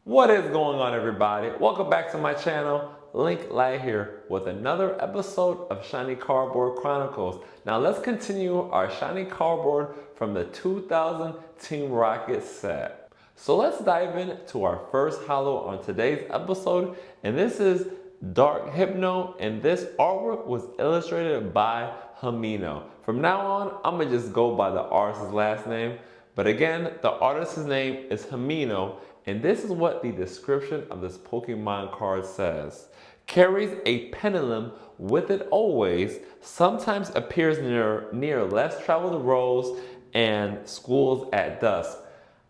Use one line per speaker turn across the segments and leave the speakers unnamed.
What is going on, everybody? Welcome back to my channel. Link Light here with another episode of Shiny Cardboard Chronicles. Now let's continue our Shiny Cardboard from the 2000 Team Rocket set. So let's dive into our first holo on today's episode, and this is Dark Hypno, and this artwork was illustrated by Hamino. From now on, I'm gonna just go by the artist's last name, but again, the artist's name is Hamino, and this is what the description of this Pokemon card says. Carries a pendulum with it always, sometimes appears near less traveled roads and schools at dusk.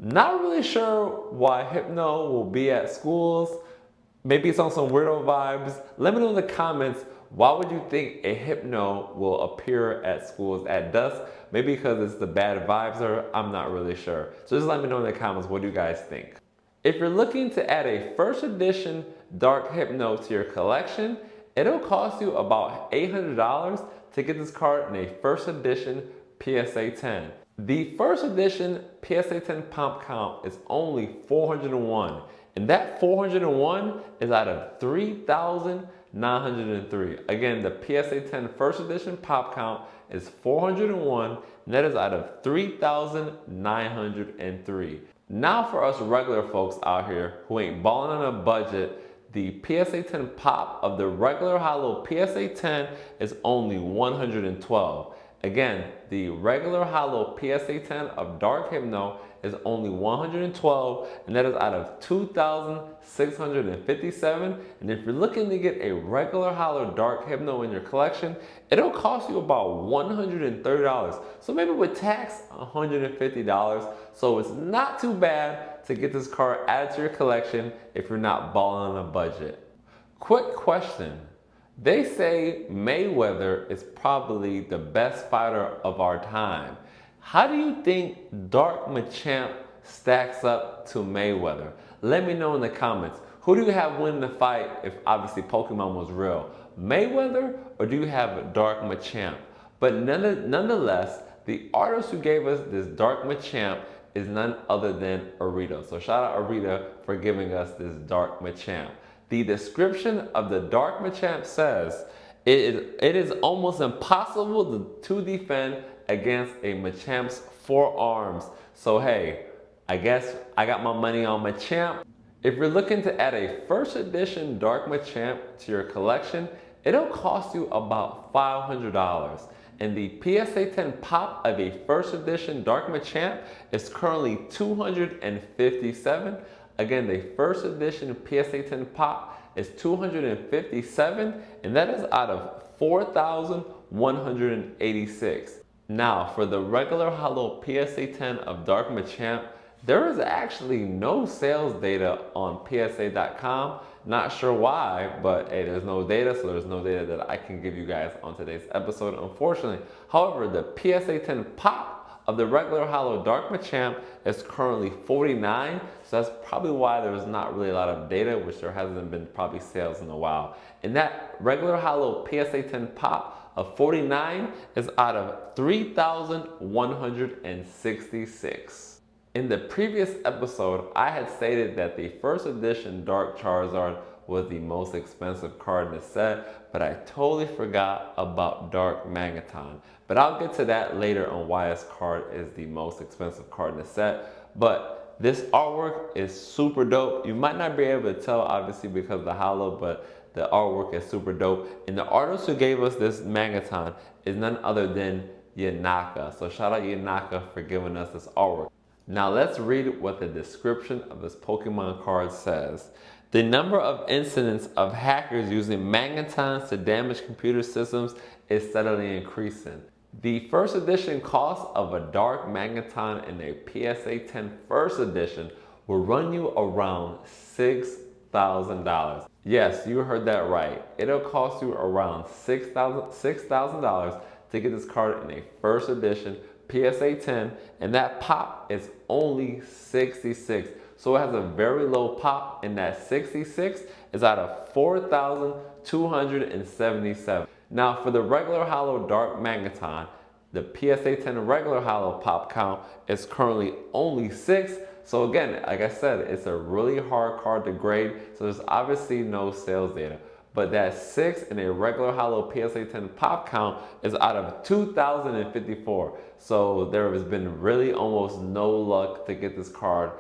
Not really sure why Hypno will be at schools. Maybe it's on some weirdo vibes. Let me know in the comments, why would you think a Hypno will appear at schools at dusk? Maybe because it's the bad vibes, or I'm not really sure. So just let me know in the comments, what do you guys think? If you're looking to add a first edition Dark Hypno to your collection, it'll cost you about $800 to get this card in a first edition PSA 10. The first edition PSA 10 pump count is only 401, and that 401 is out of 3,903. Again, the PSA 10 first edition pop count is 401, and that is out of 3,903. Now for us regular folks out here who ain't balling on a budget, the PSA 10 pop of the regular holo PSA 10 is only 112. Again, the regular holo PSA 10 of Dark Hypno is only 112, and that is out of 2,657. And if you're looking to get a regular holo Dark Hypno in your collection, it'll cost you about $130. So maybe with tax, $150. So it's not too bad to get this card added to your collection if you're not balling on a budget. Quick question. They say Mayweather is probably the best fighter of our time. How do you think Dark Machamp stacks up to Mayweather? Let me know in the comments. Who do you have winning the fight if obviously Pokemon was real? Mayweather, or do you have Dark Machamp? But nonetheless, the artist who gave us this Dark Machamp is none other than Arita. So shout out Arita for giving us this Dark Machamp. The description of the Dark Machamp says, it is almost impossible to defend against a Machamp's forearms. So hey, I guess I got my money on Machamp. If you're looking to add a first edition Dark Machamp to your collection, it'll cost you about $500. And the PSA 10 pop of a first edition Dark Machamp is currently $257. Again, the first edition PSA 10 pop is $257, and that is out of 4,186. Now, for the regular holo PSA 10 of Dark Machamp, there is actually no sales data on PSA.com. Not sure why, but hey, there's no data, so there's no data that I can give you guys on today's episode, unfortunately. However, the PSA 10 pop of the regular holo Dark Machamp is currently 49, so that's probably why there's not really a lot of data, which there hasn't been probably sales in a while. And that regular holo PSA 10 pop of 49 is out of 3,166. In the previous episode, I had stated that the first edition Dark Charizard was the most expensive card in the set, but I totally forgot about Dark Magneton. But I'll get to that later on why this card is the most expensive card in the set. But this artwork is super dope. You might not be able to tell obviously because of the holo, but the artwork is super dope. And the artist who gave us this Magneton is none other than Yanaka. So shout out Yanaka for giving us this artwork. Now let's read what the description of this Pokemon card says. The number of incidents of hackers using Magnetons to damage computer systems is steadily increasing. The first edition cost of a Dark Magneton in a PSA 10 first edition will run you around $6,000. Yes, you heard that right. It'll cost you around $6,000 to get this card in a first edition PSA 10, and that pop is only 66. So it has a very low pop, and that 66 is out of 4,277. Now for the regular holo Dark Magneton, the PSA 10 regular holo pop count is currently only 6, So again, like I said, it's a really hard card to grade, so there's obviously no sales data. But that 6 in a regular hollow PSA 10 pop count is out of 2,054. So there has been really almost no luck to get this card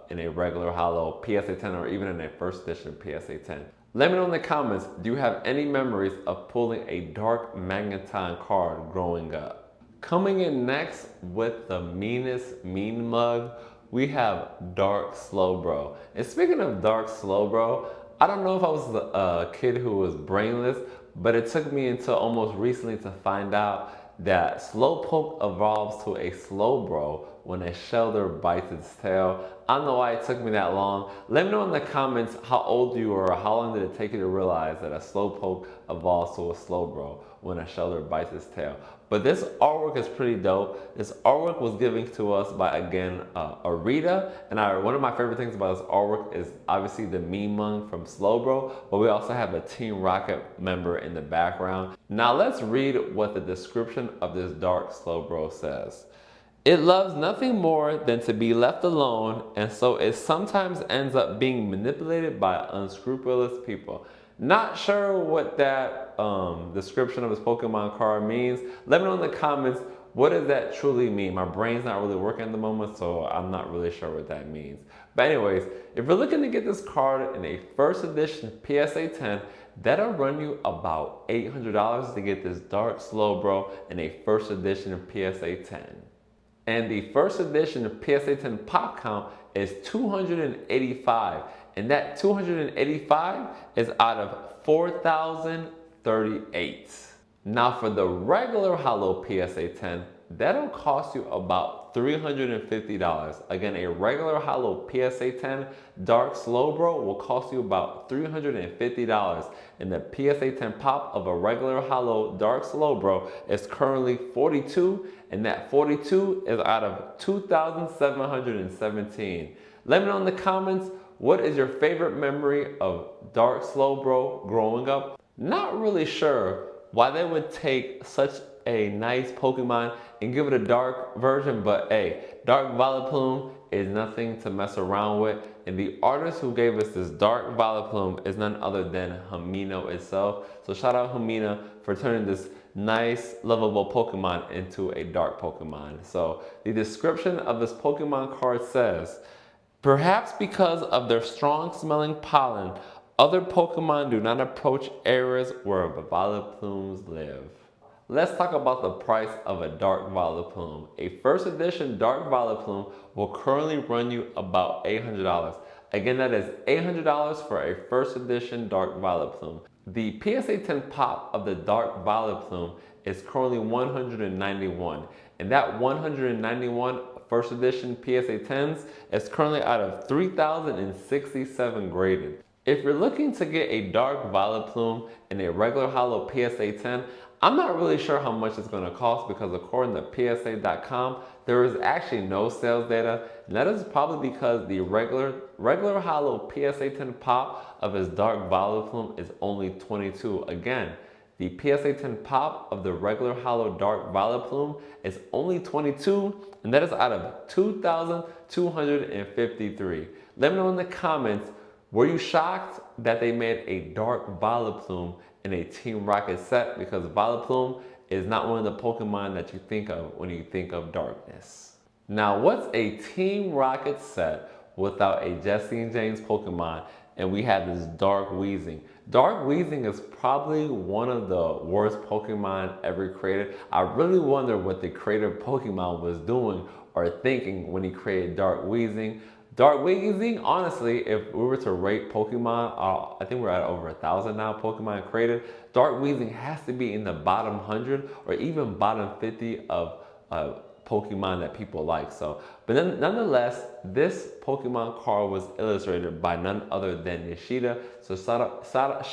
in a regular hollow PSA 10 or even in a first edition PSA 10. Let me know in the comments, do you have any memories of pulling a dark magnetine card growing up? Coming in next with the meanest mean mug, we have Dark Slow Bro. And speaking of Dark Slow Bro, I don't know if I was a kid who was brainless, but it took me until almost recently to find out that Slowpoke evolves to a Slow Bro when a Shelder bites its tail. I don't know why it took me that long. Let me know in the comments how old you were or how long did it take you to realize that a Slowpoke evolves to a Slow Bro when a Shelder bites its tail. But this artwork is pretty dope. This artwork was given to us by, again, Arita. And one of my favorite things about this artwork is obviously the meme mung from Slowbro, but we also have a Team Rocket member in the background. Now let's read what the description of this Dark Slowbro says. It loves nothing more than to be left alone, and so it sometimes ends up being manipulated by unscrupulous people. Not sure what that description of this Pokemon card means. Let me know in the comments, what does that truly mean? My brain's not really working at the moment, so I'm not really sure what that means. But anyways, if you're looking to get this card in a first edition PSA 10, that'll run you about $800 to get this Dark Slowbro in a first edition PSA 10. And the first edition of PSA 10 pop count is 285. And that 285 is out of 4,038. Now for the regular hollow PSA 10, that'll cost you about $350. Again, a regular hollow PSA 10 Dark Slowbro will cost you about $350. And the PSA 10 pop of a regular hollow Dark Slowbro is currently 42, and that 42 is out of 2,717. Let me know in the comments, what is your favorite memory of Dark Slowbro growing up? Not really sure why they would take such a nice Pokemon and give it a dark version, but hey, Dark Vileplume is nothing to mess around with, and the artist who gave us this Dark Vileplume is none other than Hamino itself. So shout out Hamina for turning this nice, lovable Pokemon into a dark Pokemon. So the description of this Pokemon card says, perhaps because of their strong smelling pollen, other Pokemon do not approach areas where Vileplumes live. Let's talk about the price of a Dark Vileplume. A first edition Dark Vileplume will currently run you about $800. Again, that is $800 for a first edition Dark Vileplume. The PSA 10 pop of the Dark Vileplume is currently 191, and that 191 first edition PSA 10s is currently out of 3,067 graded. If you're looking to get a Dark Vileplume in a regular hollow PSA 10, I'm not really sure how much it's going to cost because according to PSA.com, there is actually no sales data, and that is probably because the regular hollow PSA 10 pop of his Dark Vileplume is only 22. Again, the PSA 10 pop of the regular hollow Dark Vileplume is only 22, and that is out of 2,253. Let me know in the comments, were you shocked that they made a Dark Vileplume in a Team Rocket set? Because Vileplume is not one of the Pokemon that you think of when you think of darkness. Now, what's a Team Rocket set without a Jesse and James Pokemon? And we have this Dark Weezing. Dark Weezing is probably one of the worst Pokemon ever created. I really wonder what the creator of Pokemon was doing or thinking when he created Dark Weezing. Dark Weezing, honestly, if we were to rate Pokemon, I think we're at over 1,000 now Pokemon created. Dark Weezing has to be in the bottom 100 or even bottom 50 of Pokemon that people like. So, but then, nonetheless, this Pokemon card was illustrated by none other than Yoshida. So shout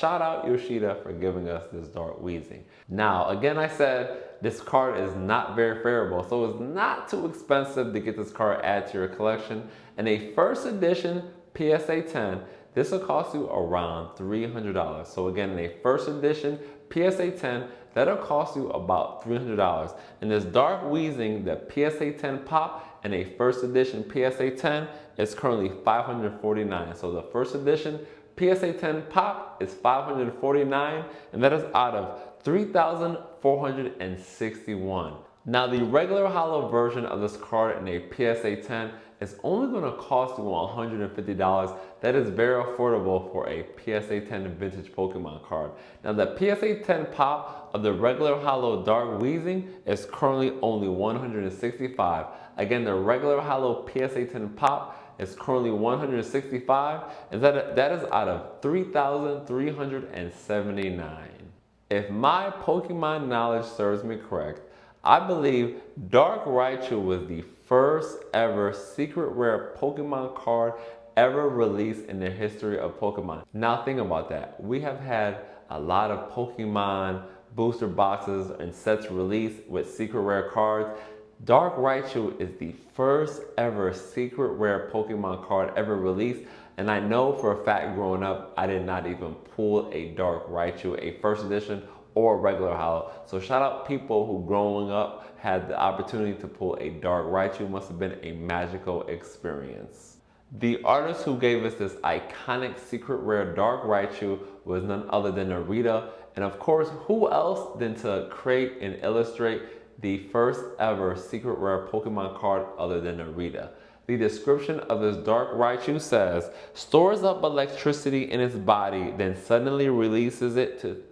out Yoshida for giving us this Dark Weezing. Now, again, I said this card is not very favorable, so it's not too expensive to get this card added to your collection. And a first edition PSA 10, this will cost you around $300. So again, in a first edition PSA 10, that'll cost you about $300. And this Dark Weezing, the PSA 10 pop, and a first edition PSA 10 is currently $549. So the first edition PSA 10 Pop is $549, and that is out of 3,461. Now the regular hollow version of this card in a PSA 10 is only going to cost you $150. That is very affordable for a PSA 10 vintage Pokemon card. Now the PSA 10 Pop of the regular hollow Dark Weezing is currently only $165. Again, the regular hollow PSA 10 Pop is currently $165, and that is out of 3,379. If my Pokemon knowledge serves me correct, I believe Dark Raichu was the first ever secret rare Pokemon card ever released in the history of Pokemon. Now think about that. We have had a lot of Pokemon booster boxes and sets released with secret rare cards. Dark Raichu is the first ever secret rare Pokemon card ever released, and I know for a fact growing up I did not even pull a Dark Raichu, a first edition or regular hollow. So shout out people who growing up had the opportunity to pull a Dark Raichu. Must have been a magical experience. The artist who gave us this iconic secret rare Dark Raichu was none other than Narita, and of course who else than to create and illustrate the first ever secret rare Pokemon card other than Narita. The description of this Dark Raichu says, stores up electricity in its body, then suddenly releases it to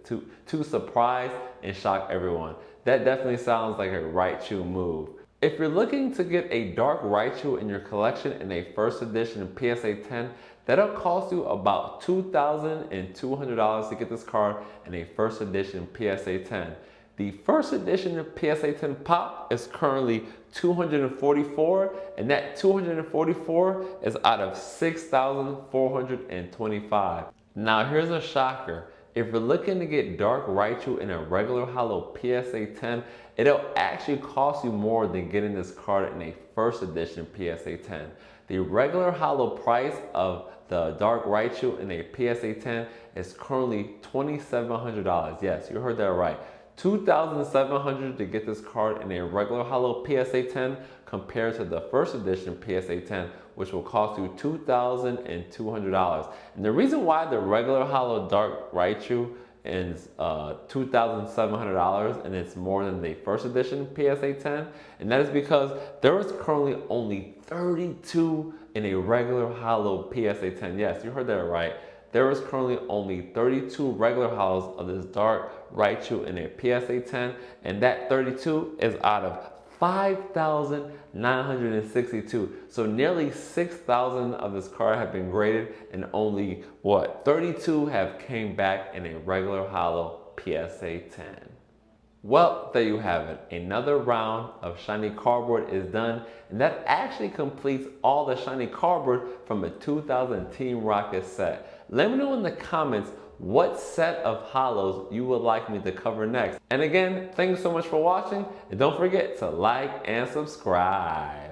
surprise and shock everyone. That definitely sounds like a Raichu move. If you're looking to get a Dark Raichu in your collection in a first edition PSA 10, that'll cost you about $2,200 to get this card in a first edition PSA 10. The first edition of PSA 10 Pop is currently $244, and that $244 is out of $6,425. Now here's a shocker. If you're looking to get Dark Raichu in a regular hollow PSA 10, it'll actually cost you more than getting this card in a first edition PSA 10. The regular hollow price of the Dark Raichu in a PSA 10 is currently $2,700. Yes, you heard that right. $2,700 to get this card in a regular hollow PSA 10 compared to the first edition PSA 10, which will cost you $2,200. And the reason why the regular hollow Dark Raichu is $2,700 and it's more than the first edition PSA 10, and that is because there is currently only 32 in a regular hollow PSA 10. Yes, you heard that right. There is currently only 32 regular hollows of this Dark Raichu in a PSA 10, and that 32 is out of 5,962. So nearly 6,000 of this card have been graded, and only, 32 have came back in a regular hollow PSA 10. Well, there you have it. Another round of shiny cardboard is done, and that actually completes all the shiny cardboard from the 2000 Team Rocket set. Let me know in the comments what set of hollows you would like me to cover next. And again, thanks so much for watching, and don't forget to like and subscribe.